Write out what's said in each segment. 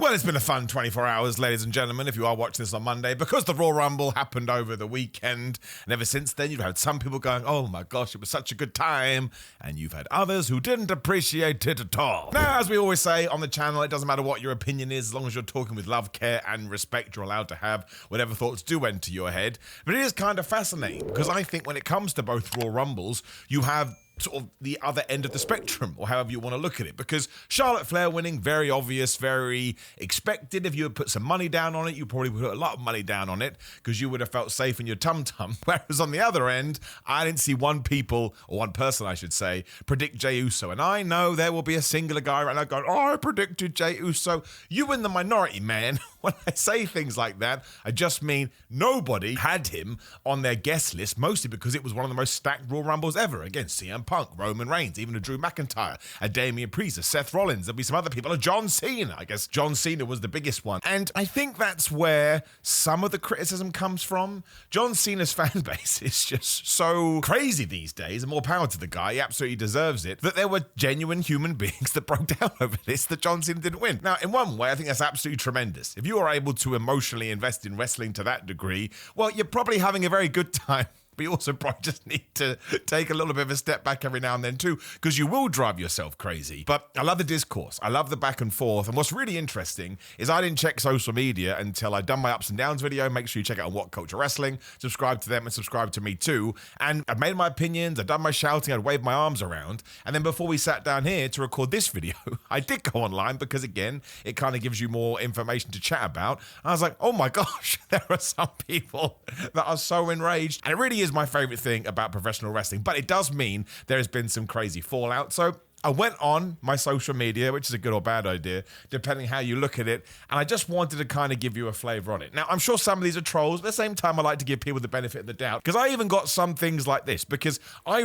Well, it's been a fun 24 hours, ladies and gentlemen, if you are watching this on Monday, because the Royal Rumble happened over the weekend, and ever since then, you've had some people going, oh my gosh, it was such a good time, and you've had others who didn't appreciate it at all. Now, as we always say on the channel, it doesn't matter what your opinion is, as long as you're talking with love, care, and respect, you're allowed to have whatever thoughts do enter your head. But it is kind of fascinating, because I think when it comes to both Royal Rumbles, you have sort of the other end of the spectrum, or however you want to look at it, because Charlotte Flair winning, very obvious, very expected. If you had put some money down on it, you probably would put a lot of money down on it, because you would have felt safe in your tum-tum. Whereas on the other end, I didn't see one person I should say, predict Jey Uso. And I know there will be a singular guy right now going, oh, I predicted Jey Uso. You in the minority, man. When I say things like that, I just mean nobody had him on their guest list, mostly because it was one of the most stacked Royal Rumbles ever. Again, CM Punk, Roman Reigns, even a Drew McIntyre, a Damian Priest, a Seth Rollins, there'll be some other people, a John Cena. I guess John Cena was the biggest one. And I think that's where some of the criticism comes from. John Cena's fan base is just so crazy these days, and more power to the guy, he absolutely deserves it, that there were genuine human beings that broke down over this, that John Cena didn't win. Now, in one way, I think that's absolutely tremendous. If you are able to emotionally invest in wrestling to that degree, well, you're probably having a very good time. But you also probably just need to take a little bit of a step back every now and then too, because you will drive yourself crazy. But I love the discourse. I love the back and forth. And what's really interesting is I didn't check social media until I'd done my ups and downs video. Make sure you check it out on What Culture Wrestling. Subscribe to them and subscribe to me too. And I've made my opinions. I've done my shouting. I'd waved my arms around. And then before we sat down here to record this video, I did go online because, again, it kind of gives you more information to chat about. And I was like, oh my gosh, there are some people that are so enraged. And it really is my favorite thing about professional wrestling, but it does mean there has been some crazy fallout. So I went on my social media, which is a good or bad idea, depending how you look at it, and I just wanted to kind of give you a flavor on it. Now, I'm sure some of these are trolls, but at the same time, I like to give people the benefit of the doubt, because I even got some things like this, because I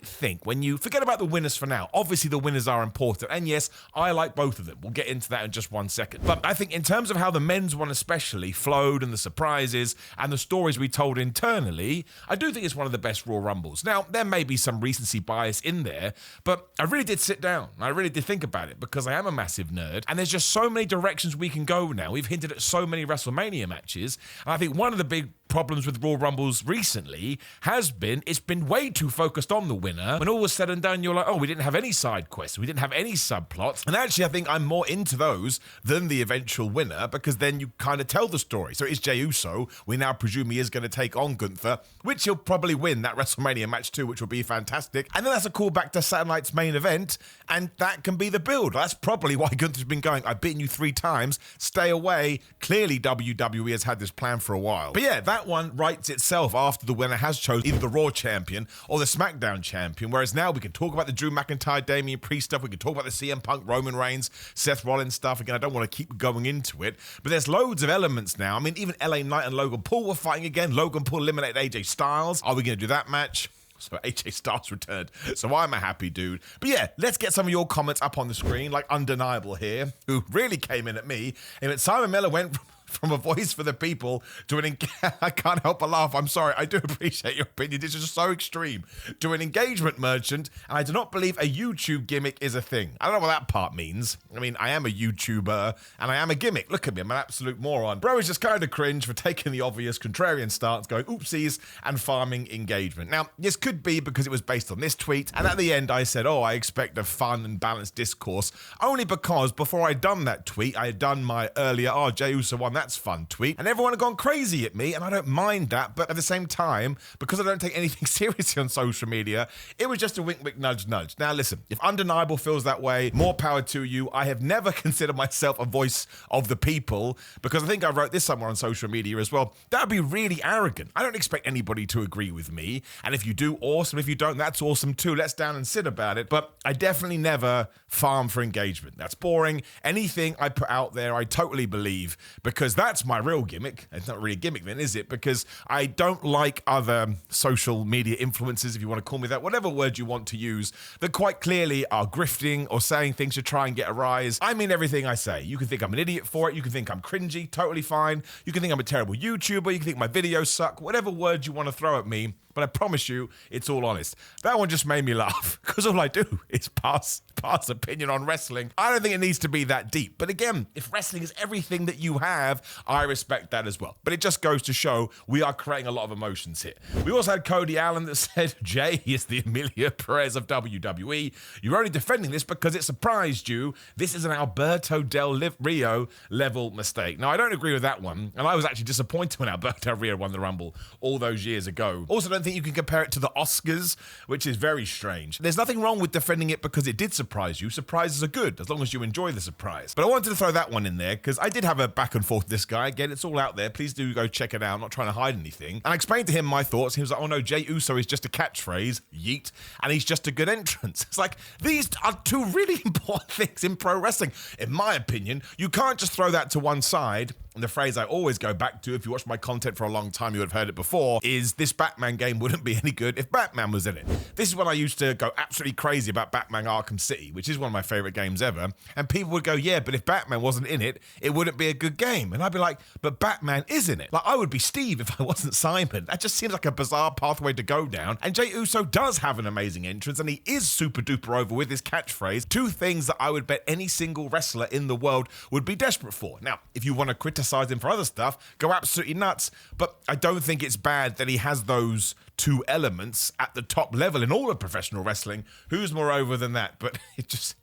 think when you forget about the winners for now, obviously the winners are important, and yes, I like both of them. We'll get into that in just 1 second. But I think in terms of how the men's one especially flowed, and the surprises, and the stories we told internally, I do think it's one of the best Royal Rumbles. Now, there may be some recency bias in there, but I really did sit down. I really did think about it, because I am a massive nerd, and there's just so many directions we can go now. We've hinted at so many WrestleMania matches, and I think one of the big problems with Royal Rumbles recently has been it's been way too focused on the winner. When all was said and done, you're like, oh, we didn't have any side quests, we didn't have any subplots. And actually, I think I'm more into those than the eventual winner, because then you kind of tell the story. So it's Jey Uso. We now presume he is going to take on Gunther, which he'll probably win that WrestleMania match too, which will be fantastic. And then that's a callback to Saturday night's main event, and that can be the build. That's probably why Gunther's been going, I've beaten you 3 times, stay away. Clearly WWE has had this plan for a while. But yeah, that one writes itself after the winner has chosen either the Raw champion or the SmackDown champion, whereas now we can talk about the Drew McIntyre, Damian Priest stuff, we can talk about the CM Punk, Roman Reigns, Seth Rollins stuff. Again, I don't want to keep going into it, but there's loads of elements now. I mean, even LA Knight and Logan Paul were fighting again. Logan Paul eliminated AJ Styles. Are we going to do that match? So AJ Styles returned, so I'm a happy dude. But yeah, let's get some of your comments up on the screen, like Undeniable here, who really came in at me. And Simon Miller went from a voice for the people to I can't help but laugh. I'm sorry. I do appreciate your opinion. This is just so extreme. To an engagement merchant, and I do not believe a YouTube gimmick is a thing. I don't know what that part means. I mean, I am a YouTuber, and I am a gimmick. Look at me. I'm an absolute moron. Bro is just kind of cringe for taking the obvious contrarian stance, going oopsies, and farming engagement. Now, this could be because it was based on this tweet, and at the end I said, oh, I expect a fun and balanced discourse, only because before I'd done that tweet, I had done my earlier, oh, Jey Uso won, that's fun tweet, and everyone had gone crazy at me, and I don't mind that, but at the same time, because I don't take anything seriously on social media, it was just a wink, wink, nudge, nudge. Now listen, if Undeniable feels that way, more power to you. I have never considered myself a voice of the people, because I think I wrote this somewhere on social media as well. That would be really arrogant. I don't expect anybody to agree with me, and if you do, awesome. If you don't, that's awesome too. Let's down and sit about it, but I definitely never farm for engagement. That's boring. Anything I put out there, I totally believe, because that's my real gimmick. It's not really a gimmick then, is it? Because I don't like other social media influencers, if you want to call me that, whatever word you want to use, that quite clearly are grifting or saying things to try and get a rise. I mean everything I say. You can think I'm an idiot for it. You can think I'm cringy, totally fine. You can think I'm a terrible YouTuber. You can think my videos suck. Whatever words you want to throw at me, but but I promise you, it's all honest. That one just made me laugh, because all I do is pass opinion on wrestling. I don't think it needs to be that deep. But again, if wrestling is everything that you have, I respect that as well. But it just goes to show we are creating a lot of emotions here. We also had Cody Allen that said, Jey is the Emilia Perez of WWE. You're only defending this because it surprised you. This is an Alberto Del Rio level mistake. Now, I don't agree with that one. And I was actually disappointed when Alberto Del Rio won the Rumble all those years ago. Also, don't think you can compare it to the Oscars, which is very strange. There's nothing wrong with defending it because it did surprise you. Surprises are good as long as you enjoy the surprise. But I wanted to throw that one in there because I did have a back and forth with this guy. Again, it's all out there. Please do go check it out. I'm not trying to hide anything. And I explained to him my thoughts. He was like, oh no, Jey Uso is just a catchphrase, yeet, and he's just a good entrance. It's like, these are two really important things in pro wrestling. In my opinion, you can't just throw that to one side. And the phrase I always go back to, if you watch my content for a long time, you would have heard it before, is this Batman game wouldn't be any good if Batman was in it. This is when I used to go absolutely crazy about Batman Arkham City, which is one of my favorite games ever. And people would go, yeah, but if Batman wasn't in it, it wouldn't be a good game. And I'd be like, but Batman is in it. Like, I would be Steve if I wasn't Simon. That just seems like a bizarre pathway to go down. And Jey Uso does have an amazing entrance, and he is super duper over with his catchphrase. Two things that I would bet any single wrestler in the world would be desperate for. Now, if you want to criticize him for other stuff, go absolutely nuts. But I don't think it's bad that he has those two elements at the top level in all of professional wrestling. Who's more over than that? But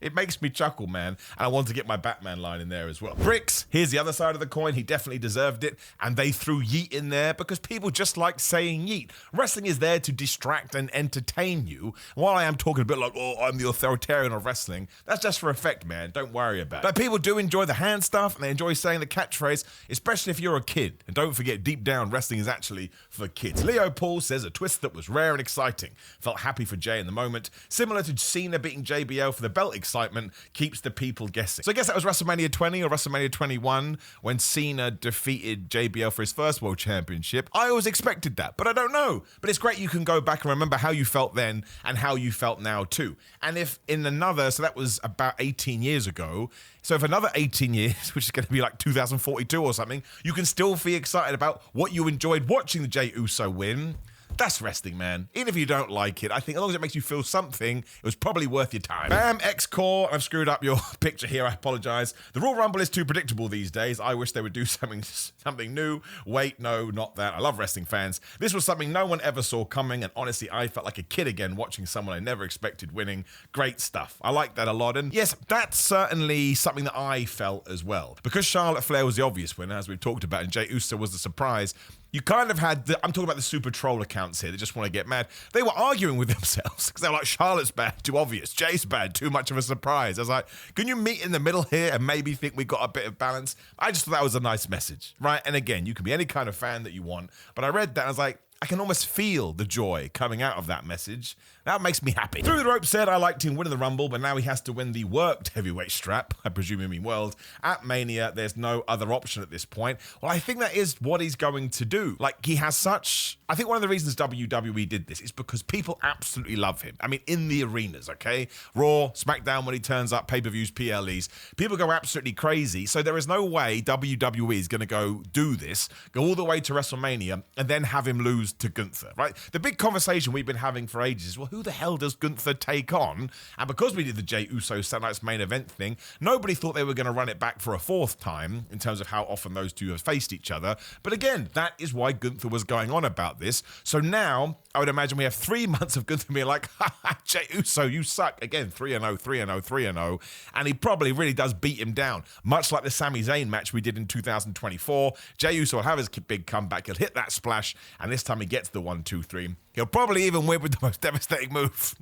it makes me chuckle, man. And I want to get my Batman line in there as well. Bricks, here's the other side of the coin. He definitely deserved it. And they threw yeet in there because people just like saying yeet. Wrestling is there to distract and entertain you. While I am talking a bit like, oh, I'm the authoritarian of wrestling, that's just for effect, man. Don't worry about it. But people do enjoy the hand stuff, and they enjoy saying the catchphrase, especially if you're a kid. And don't forget, deep down, wrestling is actually for kids. Leo Paul says a twist that was rare and exciting. Felt happy for Jey in the moment. Similar to Cena beating JBL for the belt excitement, keeps the people guessing. So I guess that was WrestleMania 20 or WrestleMania 21 when Cena defeated JBL for his first world championship. I always expected that, but I don't know. But it's great you can go back and remember how you felt then and how you felt now too. And if in another, so that was about 18 years ago, so if another 18 years, which is going to be like 2042 or something, you can still be excited about what you enjoyed watching the Jey Uso win. That's wrestling, man. Even if you don't like it, I think as long as it makes you feel something, it was probably worth your time. Bam, X-Core, I've screwed up your picture here, I apologize. The Royal Rumble is too predictable these days. I wish they would do something new. Wait, no, not that. I love wrestling fans. This was something no one ever saw coming, and honestly, I felt like a kid again watching someone I never expected winning. Great stuff. I like that a lot, and yes, that's certainly something that I felt as well. Because Charlotte Flair was the obvious winner, as we've talked about, and Jey Uso was the surprise, you kind of had I'm talking about the super troll accounts here that just want to get mad. They were arguing with themselves because they were like, Charlotte's bad, too obvious. Jey's bad, too much of a surprise. I was like, can you meet in the middle here and maybe think we got a bit of balance? I just thought that was a nice message, right? And again, you can be any kind of fan that you want, but I read that and I was like, I can almost feel the joy coming out of that message. That makes me happy. Through the Rope said, I liked him winning the Rumble, but now he has to win the worked heavyweight strap, I presume you mean world. At Mania, there's no other option at this point. Well, I think that is what he's going to do. Like, he has such... I think one of the reasons WWE did this is because people absolutely love him. I mean, in the arenas, okay? Raw, SmackDown when he turns up, pay-per-views, PLEs. People go absolutely crazy, so there is no way WWE is going to go do this, go all the way to WrestleMania, and then have him lose to Gunther, right? The big conversation we've been having for ages is, well, who the hell does Gunther take on? And because we did the Jey Uso Saturday Night's Main Event thing, nobody thought they were going to run it back for a fourth time in terms of how often those two have faced each other. But again, that is why Gunther was going on about this. So now, I would imagine we have 3 months of Gunther being like, ha, Jey Uso, you suck. Again, 3-0, 3-0, 3-0. And he probably really does beat him down. Much like the Sami Zayn match we did in 2024. Jey Uso will have his big comeback. He'll hit that splash. And this time he gets the 1-2-3. He'll probably even win with the most devastating move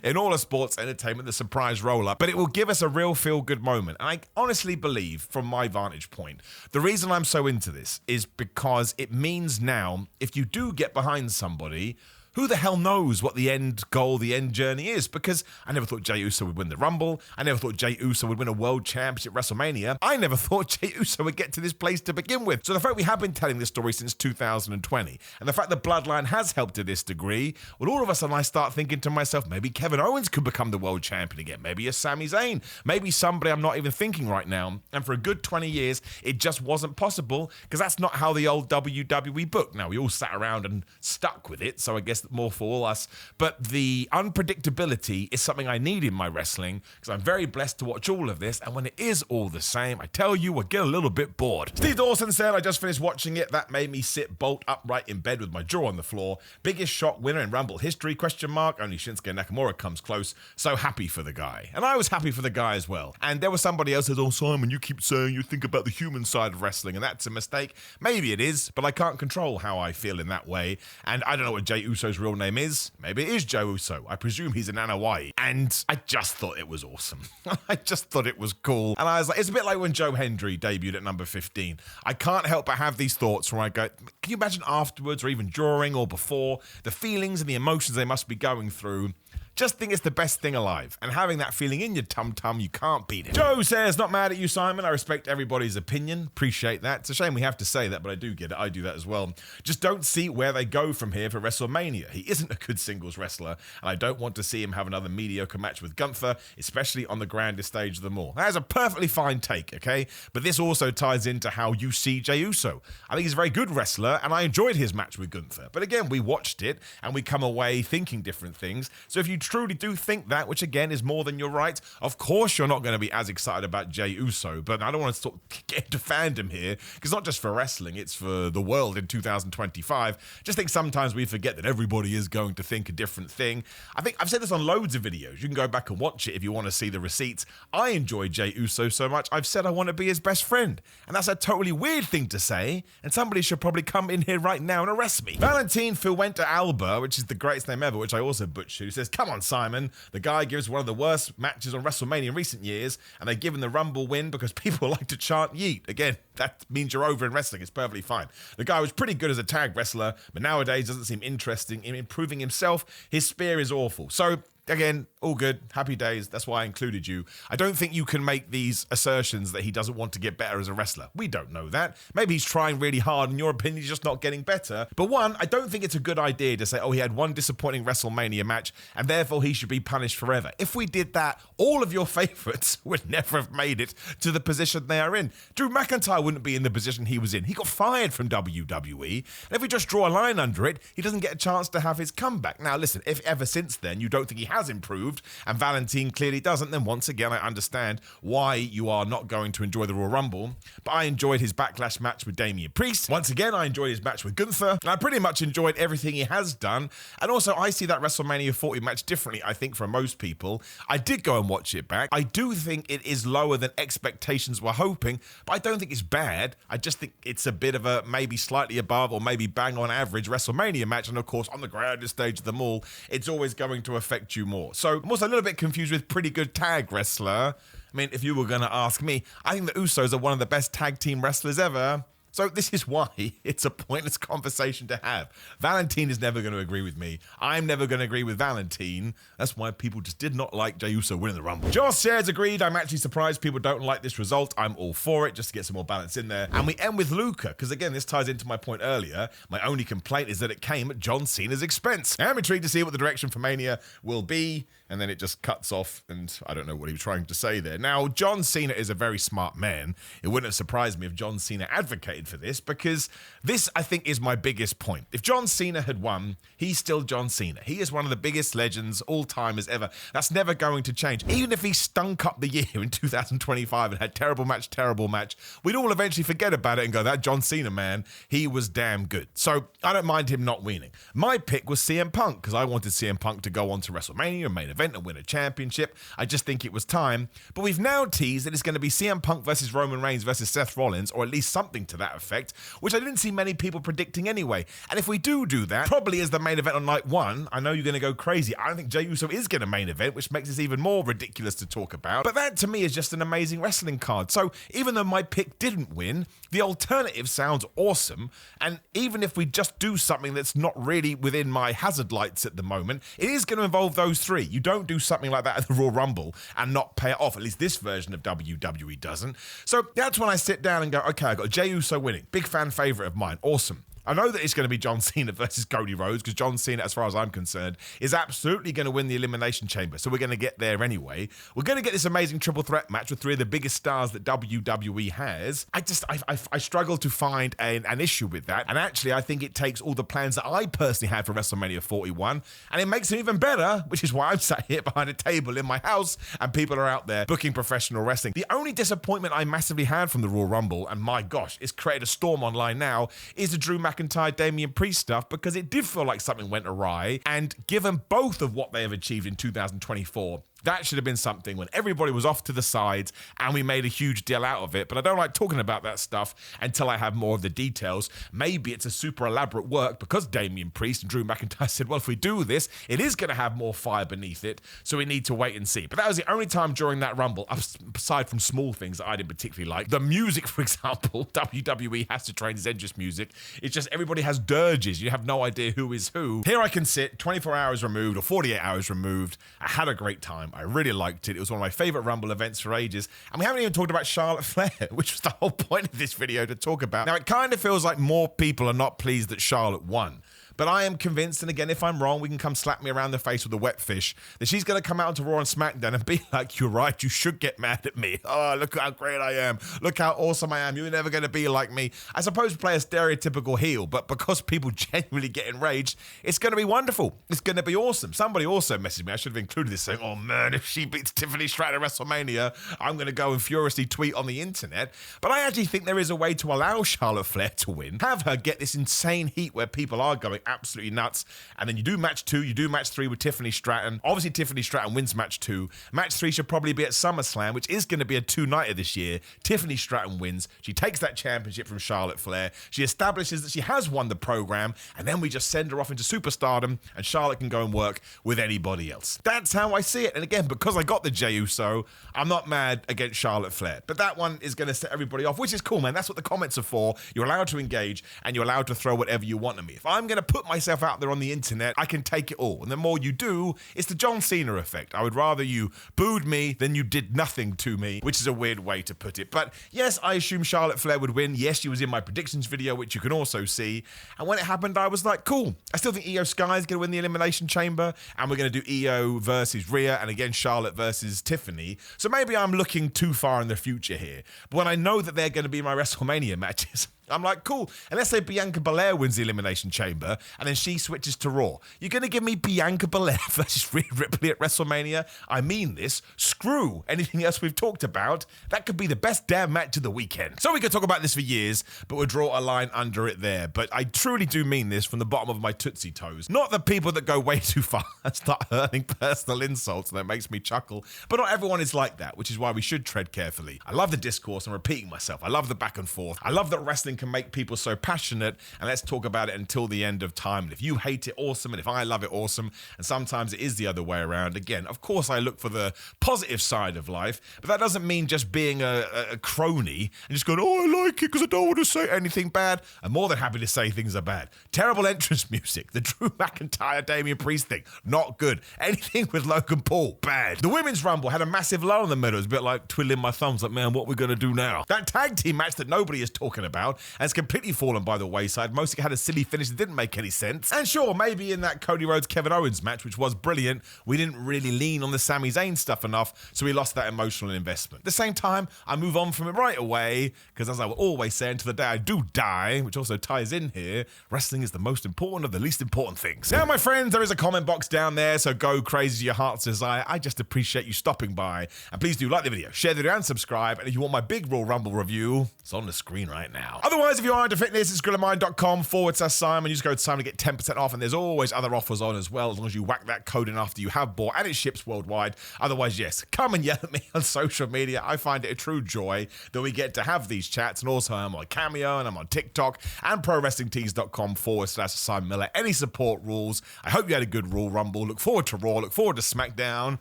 in all of sports entertainment, the surprise roll-up. But it will give us a real feel-good moment. And I honestly believe, from my vantage point, the reason I'm so into this is because it means now, if you do get behind somebody, who the hell knows what the end goal, the end journey is? Because I never thought Jey Uso would win the Rumble. I never thought Jey Uso would win a World Championship at WrestleMania. I never thought Jey Uso would get to this place to begin with. So the fact we have been telling this story since 2020, and the fact that Bloodline has helped to this degree, well, all of a sudden I start thinking to myself, maybe Kevin Owens could become the World Champion again. Maybe a Sami Zayn. Maybe somebody I'm not even thinking right now. And for a good 20 years, it just wasn't possible because that's not how the old WWE booked. Now, we all sat around and stuck with it, so I guess guess more for all us. But the unpredictability is something I need in my wrestling because I'm very blessed to watch all of this. And when it is all the same, I tell you, I get a little bit bored. Steve Dawson said, I just finished watching it. That made me sit bolt upright in bed with my jaw on the floor. Biggest shock winner in Rumble history, ? Only Shinsuke Nakamura comes close. So happy for the guy. And I was happy for the guy as well. And there was somebody else who says, oh, Simon, you keep saying you think about the human side of wrestling, and that's a mistake. Maybe it is, but I can't control how I feel in that way. And I don't know what Jey Uso's real name is. Maybe it is Jey Uso. I presume he's an Hawaii. And I just thought it was awesome. I just thought it was cool. And I was like, it's a bit like when Joe Hendry debuted at number 15. I can't help but have these thoughts where I go, can you imagine afterwards or even during or before the feelings and the emotions they must be going through? Just think it's the best thing alive. And having that feeling in your tum-tum, you can't beat it. Joe says, not mad at you, Simon. I respect everybody's opinion. Appreciate that. It's a shame we have to say that, but I do get it. I do that as well. Just don't see where they go from here for WrestleMania. He isn't a good singles wrestler, and I don't want to see him have another mediocre match with Gunther, especially on the grandest stage of them all. That is a perfectly fine take, okay? But this also ties into how you see Jey Uso. I think he's a very good wrestler, and I enjoyed his match with Gunther. But again, we watched it, and we come away thinking different things. So if you truly do think that, which again is more than you're right, of course you're not going to be as excited about Jey Uso, but I don't want to sort of get into fandom here, because not just for wrestling, it's for the world in 2025. Just think sometimes we forget that everybody is going to think a different thing. I think I've said this on loads of videos. You can go back and watch it if you want to see the receipts. I enjoy Jey Uso so much, I've said I want to be his best friend. And that's a totally weird thing to say, and somebody should probably come in here right now and arrest me. Valentin Fuente Alba, which is the greatest name ever, which I also butchered, who says, come on, Simon. The guy gives one of the worst matches on WrestleMania in recent years, and they give him the Rumble win because people like to chant yeet. Again, that means you're over in wrestling. It's perfectly fine. The guy was pretty good as a tag wrestler, but nowadays doesn't seem interested in improving himself. His spear is awful. So again, all good, happy days. That's why I included you. I don't think you can make these assertions that he doesn't want to get better as a wrestler. We don't know that. Maybe he's trying really hard, in your opinion, he's just not getting better. But one, I don't think it's a good idea to say, oh, he had one disappointing WrestleMania match, and therefore he should be punished forever. If we did that, all of your favorites would never have made it to the position they are in. Drew McIntyre wouldn't be in the position he was in. He got fired from WWE. And if we just draw a line under it, he doesn't get a chance to have his comeback. Now, listen, if ever since then you don't think he has improved, and Valentin clearly doesn't, then once again I understand why you are not going to enjoy the Royal Rumble. But I enjoyed his Backlash match with Damian Priest. Once again, I enjoyed his match with Gunther, and I pretty much enjoyed everything he has done. And also, I see that WrestleMania 40 match differently, I think, from most people. I did go and watch it back. I do think it is lower than expectations were hoping, but I don't think it's bad. I just think it's a bit of a maybe slightly above or maybe bang on average WrestleMania match, and of course, on the grandest stage of them all, it's always going to affect you more. So I'm also a little bit confused with pretty good tag wrestler. I mean, if you were going to ask me, I think the Usos are one of the best tag team wrestlers ever. So this is why it's a pointless conversation to have. Valentin is never going to agree with me. I'm never going to agree with Valentin. That's why people just did not like Jey Uso winning the Rumble. Josh says, agreed. I'm actually surprised people don't like this result. I'm all for it, just to get some more balance in there. And we end with Luca, because again, this ties into my point earlier. My only complaint is that it came at John Cena's expense. I'm intrigued to see what the direction for Mania will be. And then it just cuts off, and I don't know what he was trying to say there. Now, John Cena is a very smart man. It wouldn't have surprised me if John Cena advocated for this, because this, I think, is my biggest point. If John Cena had won, he's still John Cena. He is one of the biggest legends all-timers ever. That's never going to change. Even if he stunk up the year in 2025 and had terrible match, we'd all eventually forget about it and go, that John Cena man, he was damn good. So I don't mind him not winning. My pick was CM Punk, because I wanted CM Punk to go on to WrestleMania and main event and win a championship. I just think it was time. But we've now teased that it's going to be CM Punk versus Roman Reigns versus Seth Rollins, or at least something to that effect, which I didn't see many people predicting anyway. And if we do that, probably as the main event on night one, I know you're going to go crazy. I don't think Jey Uso is going to main event, which makes this even more ridiculous to talk about. But that to me is just an amazing wrestling card. So even though my pick didn't win, the alternative sounds awesome. And even if we just do something that's not really within my hazard lights at the moment, it is going to involve those three. You don't do something like that at the Royal Rumble and not pay it off. At least this version of WWE doesn't. So that's when I sit down and go, okay, I got Jey Uso winning. Big fan favorite of mine. Awesome. I know that it's going to be John Cena versus Cody Rhodes, because John Cena, as far as I'm concerned, is absolutely going to win the Elimination Chamber. So we're going to get there anyway. We're going to get this amazing triple threat match with three of the biggest stars that WWE has. I struggle to find an issue with that. And actually, I think it takes all the plans that I personally had for WrestleMania 41, and it makes it even better, which is why I'm sat here behind a table in my house and people are out there booking professional wrestling. The only disappointment I massively had from the Royal Rumble, and my gosh, it's created a storm online now, is the Drew McIntyre, Damian Priest stuff, because it did feel like something went awry. And given both of what they have achieved in 2024, that should have been something when everybody was off to the sides and we made a huge deal out of it. But I don't like talking about that stuff until I have more of the details. Maybe it's a super elaborate work because Damian Priest and Drew McIntyre said, well, if we do this, it is going to have more fire beneath it. So we need to wait and see. But that was the only time during that Rumble, aside from small things that I didn't particularly like. The music, for example, WWE has to train his entrance music. It's just everybody has dirges. You have no idea who is who. Here I can sit 24 hours removed or 48 hours removed. I had a great time. I really liked it. It was one of my favorite Rumble events for ages. And we haven't even talked about Charlotte Flair, which was the whole point of this video to talk about. Now, it kind of feels like more people are not pleased that Charlotte won. But I am convinced, and again, if I'm wrong, we can come slap me around the face with a wet fish, that she's going to come out onto Raw and SmackDown and be like, you're right, you should get mad at me. Oh, look how great I am. Look how awesome I am. You're never going to be like me. I suppose play a stereotypical heel, but because people genuinely get enraged, it's going to be wonderful. It's going to be awesome. Somebody also messaged me. I should have included this saying, oh man, if she beats Tiffany Stratton at WrestleMania, I'm going to go and furiously tweet on the internet. But I actually think there is a way to allow Charlotte Flair to win, have her get this insane heat where people are going absolutely nuts, and then you do match 2, you do match 3 with Tiffany Stratton. Obviously, Tiffany Stratton wins match 2. Match 3 should probably be at SummerSlam, which is going to be a 2-nighter this year. Tiffany Stratton wins. She takes that championship from Charlotte Flair. She establishes that she has won the program, and then we just send her off into superstardom, and Charlotte can go and work with anybody else. That's how I see it. And again, because I got the Jey Uso, I'm not mad against Charlotte Flair. But that one is going to set everybody off, which is cool, man. That's what the comments are for. You're allowed to engage, and you're allowed to throw whatever you want at me. If I'm going to put myself out there on the internet, I can take it all. And the more you do, it's the John Cena effect. I would rather you booed me than you did nothing to me, which is a weird way to put it. But yes, I assume Charlotte Flair would win. Yes, she was in my predictions video, which you can also see. And when it happened, I was like, cool. I still think Io Sky is going to win the Elimination Chamber, and we're going to do Io versus Rhea, and again, Charlotte versus Tiffany. So maybe I'm looking too far in the future here. But when I know that they're going to be my WrestleMania matches, I'm like, cool. And let's say Bianca Belair wins the Elimination Chamber and then she switches to Raw. You're going to give me Bianca Belair versus Rhea Ripley at WrestleMania? I mean this. Screw anything else we've talked about. That could be the best damn match of the weekend. So we could talk about this for years, but we'll draw a line under it there. But I truly do mean this from the bottom of my Tootsie Toes. Not the people that go way too far and start hurling personal insults, and that makes me chuckle. But not everyone is like that, which is why we should tread carefully. I love the discourse. I'm repeating myself. I love the back and forth. I love that wrestling can make people so passionate, and let's talk about it until the end of time. And if you hate it, awesome, and if I love it, awesome. And sometimes it is the other way around. Again, of course, I look for the positive side of life, but that doesn't mean just being a crony and just going, oh, I like it because I don't want to say anything bad. I'm more than happy to say things are bad. Terrible entrance music. The Drew McIntyre, Damian Priest thing, not good. Anything with Logan Paul, bad. The Women's Rumble had a massive lull in the middle. It was a bit like twiddling my thumbs, like, man, what are we going to do now? That tag team match that nobody is talking about, and it's completely fallen by the wayside. Mostly had a silly finish that didn't make any sense. And sure, maybe in that Cody Rhodes Kevin Owens match, which was brilliant, we didn't really lean on the Sami Zayn stuff enough, so we lost that emotional investment. At the same time, I move on from it right away, because as I will always say, until the day I do die, which also ties in here, wrestling is the most important of the least important things. Now, my friends, there is a comment box down there, so go crazy to your heart's desire. I just appreciate you stopping by, and please do like the video, share the video, and subscribe. And if you want my big Royal Rumble review, it's on the screen right now. Otherwise, if you are into fitness, it's grillermind.com/Simon. You just go to Simon to get 10% off, and there's always other offers on as well, as long as you whack that code in after you have bought, and it ships worldwide. Otherwise, yes, come and yell at me on social media. I find it a true joy that we get to have these chats, and also I'm on Cameo, and I'm on TikTok, and ProWrestlingTees.com/Simon Miller. Any support rules. I hope you had a good Royal Rumble. Look forward to Raw. Look forward to SmackDown,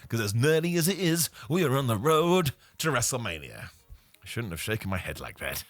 because as nerdy as it is, we are on the road to WrestleMania. I shouldn't have shaken my head like that.